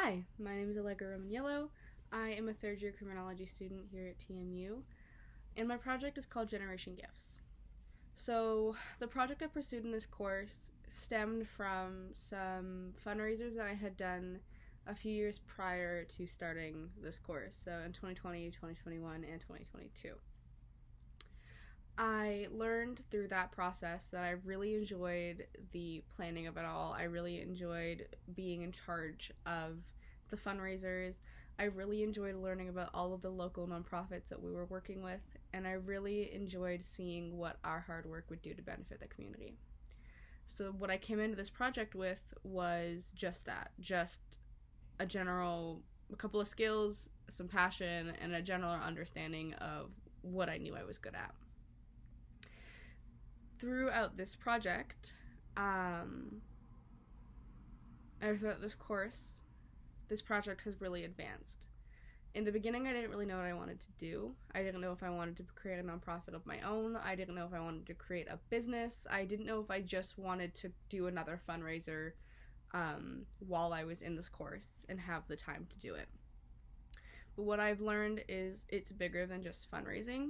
Hi, my name is Allegra. I am a third year criminology student here at TMU, and my project is called Generation Gifts. So, the project I pursued in this course stemmed from some fundraisers that I had done a few years prior to starting this course, so in 2020, 2021, and 2022. I learned through that process that I really enjoyed the planning of it all. I really enjoyed being in charge of the fundraisers. I really enjoyed learning about all of the local nonprofits that we were working with, and I really enjoyed seeing what our hard work would do to benefit the community. So what I came into this project with was just that, just a couple of skills, some passion, and a general understanding of what I knew I was good at. Throughout this project, throughout this course, this project has really advanced. In the beginning, I didn't really know what I wanted to do. I didn't know if I wanted to create a nonprofit of my own. I didn't know if I wanted to create a business. I didn't know if I just wanted to do another fundraiser while I was in this course and have the time to do it. But what I've learned is it's bigger than just fundraising.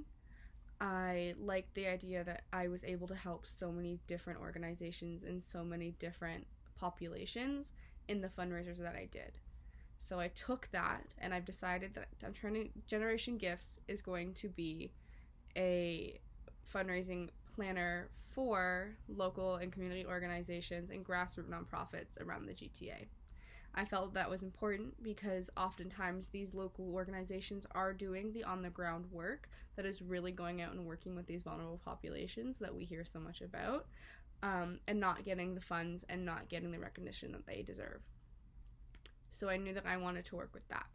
I liked the idea that I was able to help so many different organizations and so many different populations in the fundraisers that I did. So I took that and I've decided that Generation Gifts is going to be a fundraising planner for local and community organizations and grassroots nonprofits around the GTA. I felt that was important because oftentimes these local organizations are doing the on-the-ground work that is really going out and working with these vulnerable populations that we hear so much about, and not getting the funds and not getting the recognition that they deserve. So I knew that I wanted to work with that.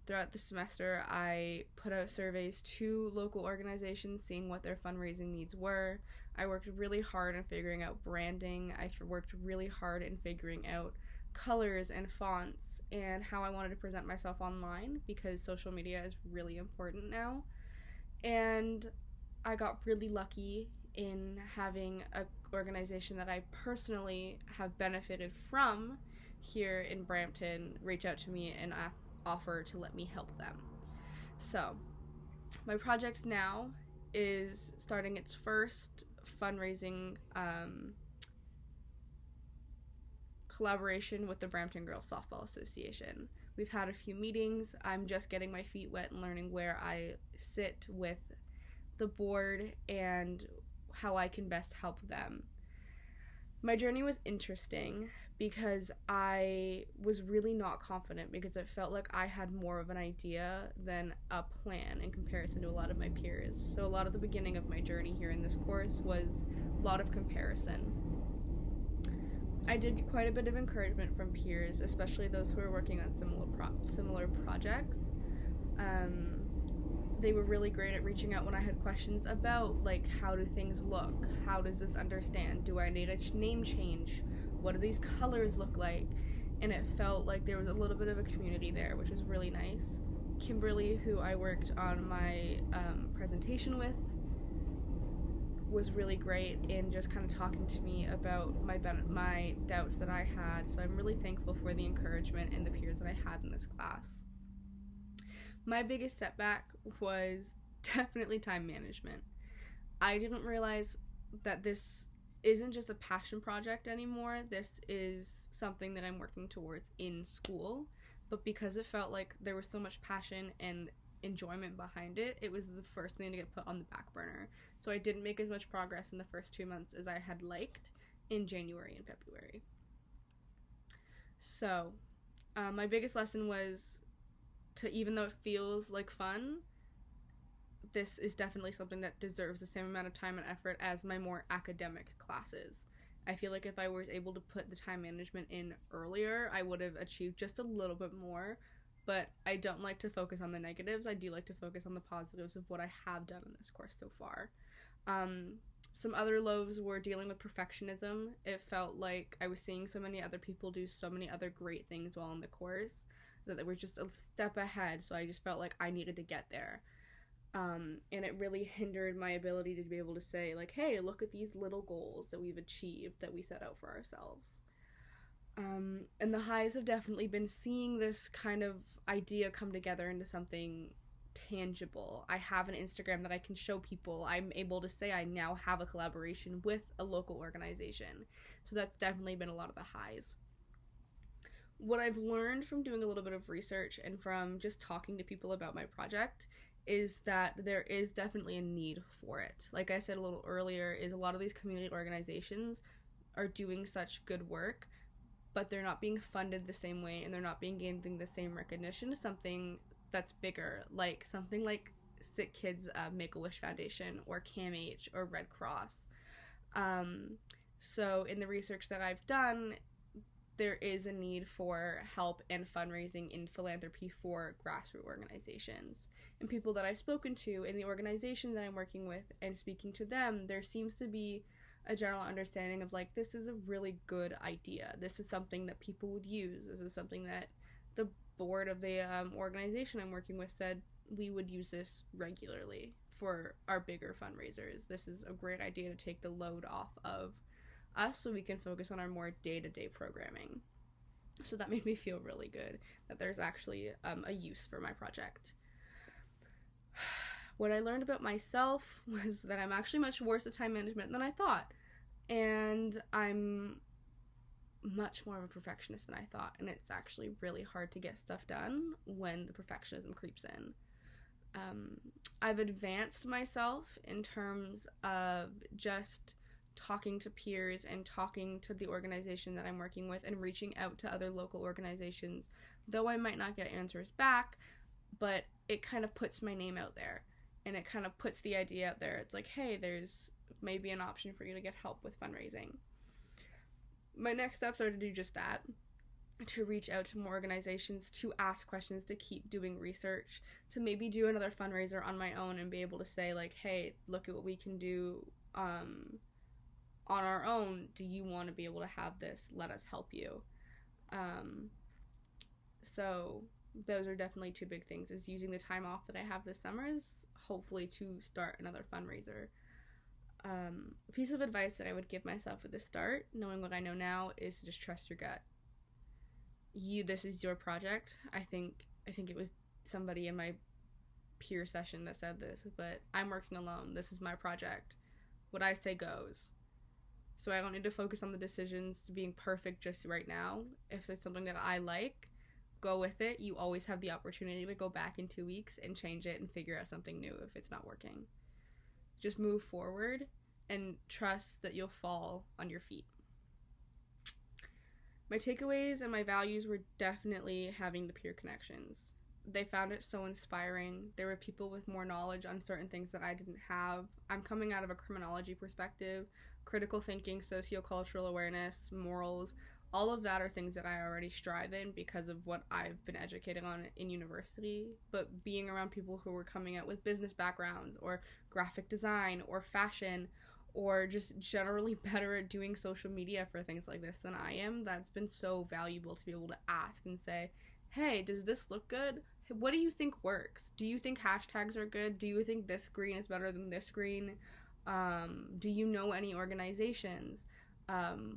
Throughout the semester, I put out surveys to local organizations, seeing what their fundraising needs were. I worked really hard in figuring out branding. I worked really hard in figuring out colors and fonts and how I wanted to present myself online, because social media is really important now. And I got really lucky in having an organization that I personally have benefited from here in Brampton reach out to me and offer to let me help them. So my project now is starting its first fundraising collaboration with the Brampton Girls Softball Association. We've had a few meetings. I'm just getting my feet wet and learning where I sit with the board and how I can best help them. My journey was interesting because I was really not confident, because it felt like I had more of an idea than a plan in comparison to a lot of my peers. So a lot of the beginning of my journey here in this course was a lot of comparison. I did get quite a bit of encouragement from peers, especially those who were working on similar projects. They were really great at reaching out when I had questions about, like, how do things look? How does this understand? Do I need a name change? What do these colors look like? And it felt like there was a little bit of a community there, which was really nice. Kimberly, who I worked on my presentation with, was really great in just kind of talking to me about my doubts that I had. So I'm really thankful for the encouragement and the peers that I had in this class. My biggest setback was definitely time management. I didn't realize that this isn't just a passion project anymore. This is something that I'm working towards in school. But because it felt like there was so much passion and enjoyment behind it, it was the first thing to get put on the back burner. So I didn't make as much progress in the first 2 months as I had liked in January and February. So my biggest lesson was even though it feels like fun, this is definitely something that deserves the same amount of time and effort as my more academic classes. I feel like if I was able to put the time management in earlier, I would have achieved just a little bit more. But I don't like to focus on the negatives. I do like to focus on the positives of what I have done in this course so far. Some other lows were dealing with perfectionism. It felt like I was seeing so many other people do so many other great things while in the course that they were just a step ahead, so I just felt like I needed to get there. And it really hindered my ability to be able to say, like, hey, look at these little goals that we've achieved that we set out for ourselves. And the highs have definitely been seeing this kind of idea come together into something tangible. I have an Instagram that I can show people. I'm able to say I now have a collaboration with a local organization. So that's definitely been a lot of the highs. What I've learned from doing a little bit of research and from just talking to people about my project is that there is definitely a need for it. Like I said a little earlier, is a lot of these community organizations are doing such good work, but they're not being funded the same way, and they're not being getting the same recognition as something that's bigger, like something like Sick Kids Make-A-Wish Foundation or CAMH or Red Cross. So in the research that I've done, there is a need for help and fundraising in philanthropy for grassroots organizations. And people that I've spoken to in the organization that I'm working with and speaking to them, there seems to be a general understanding of, like, this is a really good idea. This is something that people would use. This is something that the board of the organization I'm working with said we would use this regularly for our bigger fundraisers. This is a great idea to take the load off of us so we can focus on our more day-to-day programming. So that made me feel really good that there's actually a use for my project. What I learned about myself was that I'm actually much worse at time management than I thought. And I'm much more of a perfectionist than I thought. And it's actually really hard to get stuff done when the perfectionism creeps in. I've advanced myself in terms of just talking to peers and talking to the organization that I'm working with and reaching out to other local organizations. Though I might not get answers back, but it kind of puts my name out there. And it kind of puts the idea out there. It's like, hey, there's maybe an option for you to get help with fundraising. My next steps are to do just that. To reach out to more organizations, to ask questions, to keep doing research, to maybe do another fundraiser on my own and be able to say, like, hey, look at what we can do on our own. Do you want to be able to have this? Let us help you. So those are definitely two big things, is using the time off that I have this summer is hopefully to start another fundraiser. A piece of advice that I would give myself at the start, knowing what I know now, is to just trust your gut. This is your project. I think it was somebody in my peer session that said this, but I'm working alone. This is my project. What I say goes. So I don't need to focus on the decisions to being perfect just right now. If it's something that I like, go with it. You always have the opportunity to go back in 2 weeks and change it and figure out something new if it's not working. Just move forward and trust that you'll fall on your feet. My takeaways and my values were definitely having the peer connections. They found it so inspiring. There were people with more knowledge on certain things that I didn't have. I'm coming out of a criminology perspective, critical thinking, sociocultural awareness, morals. All of that are things that I already strive in because of what I've been educated on in university. But being around people who were coming out with business backgrounds or graphic design or fashion or just generally better at doing social media for things like this than I am, that's been so valuable to be able to ask and say, hey, does this look good? What do you think works? Do you think hashtags are good? Do you think this green is better than this green? Do you know any organizations?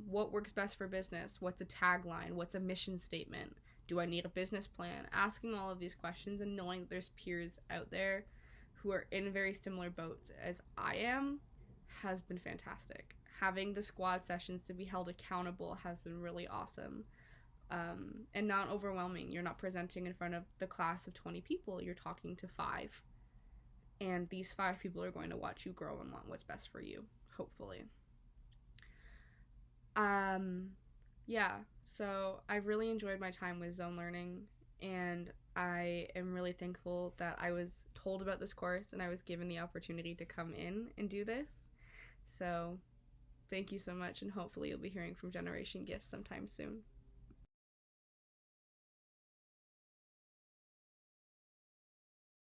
What works best for business? What's a tagline? What's a mission statement? Do I need a business plan? Asking all of these questions and knowing that there's peers out there who are in very similar boats as I am has been fantastic. Having the squad sessions to be held accountable has been really awesome. And not overwhelming. You're not presenting in front of the class of 20 people. You're talking to 5. And these 5 people are going to watch you grow and want what's best for you, hopefully. Yeah, so I really enjoyed my time with ZON Learning, and I am really thankful that I was told about this course and I was given the opportunity to come in and do this. So thank you so much, and hopefully you'll be hearing from Generation Gifts sometime soon.